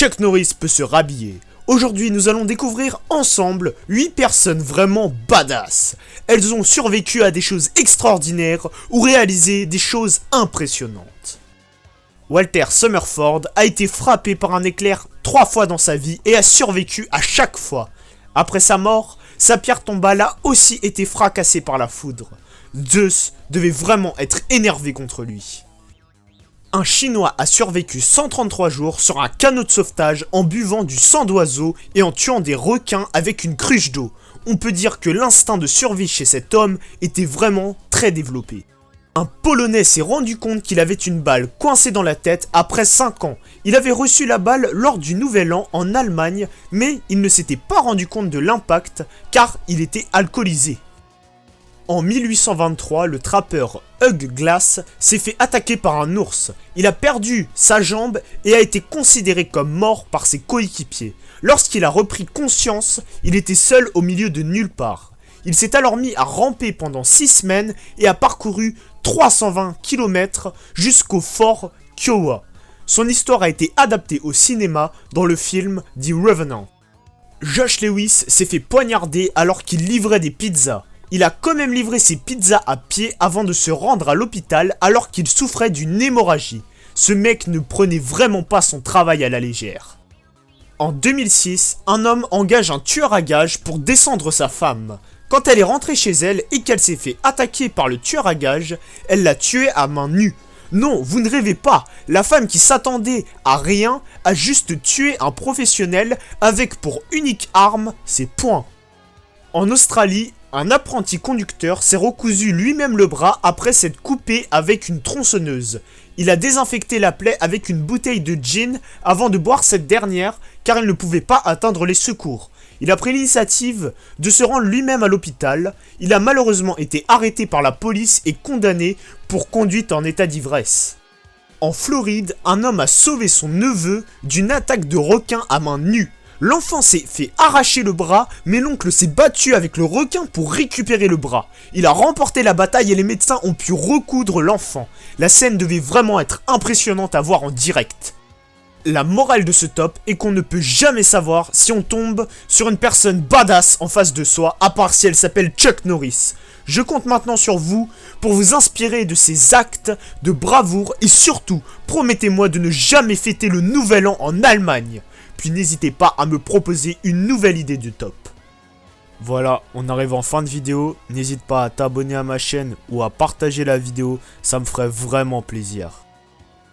Chuck Norris peut se rhabiller. Aujourd'hui, nous allons découvrir ensemble 8 personnes vraiment badass. Elles ont survécu à des choses extraordinaires ou réalisé des choses impressionnantes. Walter Summerford a été frappé par un éclair 3 fois dans sa vie et a survécu à chaque fois. Après sa mort, sa pierre tombale a aussi été fracassée par la foudre. Zeus devait vraiment être énervé contre lui. Un Chinois a survécu 133 jours sur un canot de sauvetage en buvant du sang d'oiseau et en tuant des requins avec une cruche d'eau. On peut dire que l'instinct de survie chez cet homme était vraiment très développé. Un Polonais s'est rendu compte qu'il avait une balle coincée dans la tête après 5 ans. Il avait reçu la balle lors du Nouvel An en Allemagne, mais il ne s'était pas rendu compte de l'impact car il était alcoolisé. En 1823, le trappeur Hugh Glass s'est fait attaquer par un ours. Il a perdu sa jambe et a été considéré comme mort par ses coéquipiers. Lorsqu'il a repris conscience, il était seul au milieu de nulle part. Il s'est alors mis à ramper pendant 6 semaines et a parcouru 320 km jusqu'au fort Kiowa. Son histoire a été adaptée au cinéma dans le film The Revenant. Josh Lewis s'est fait poignarder alors qu'il livrait des pizzas. Il a quand même livré ses pizzas à pied avant de se rendre à l'hôpital alors qu'il souffrait d'une hémorragie. Ce mec ne prenait vraiment pas son travail à la légère. En 2006, un homme engage un tueur à gages pour descendre sa femme. Quand elle est rentrée chez elle et qu'elle s'est fait attaquer par le tueur à gages, elle l'a tué à main nue. Non, vous ne rêvez pas, la femme qui s'attendait à rien a juste tué un professionnel avec pour unique arme ses poings. En Australie, un apprenti conducteur s'est recousu lui-même le bras après s'être coupé avec une tronçonneuse. Il a désinfecté la plaie avec une bouteille de gin avant de boire cette dernière car il ne pouvait pas atteindre les secours. Il a pris l'initiative de se rendre lui-même à l'hôpital. Il a malheureusement été arrêté par la police et condamné pour conduite en état d'ivresse. En Floride, un homme a sauvé son neveu d'une attaque de requin à main nue. L'enfant s'est fait arracher le bras, mais l'oncle s'est battu avec le requin pour récupérer le bras. Il a remporté la bataille et les médecins ont pu recoudre l'enfant. La scène devait vraiment être impressionnante à voir en direct. La morale de ce top est qu'on ne peut jamais savoir si on tombe sur une personne badass en face de soi, à part si elle s'appelle Chuck Norris. Je compte maintenant sur vous pour vous inspirer de ces actes de bravoure et surtout, promettez-moi de ne jamais fêter le Nouvel An en Allemagne. Puis n'hésitez pas à me proposer une nouvelle idée de top. Voilà, on arrive en fin de vidéo. N'hésite pas à t'abonner à ma chaîne ou à partager la vidéo, ça me ferait vraiment plaisir.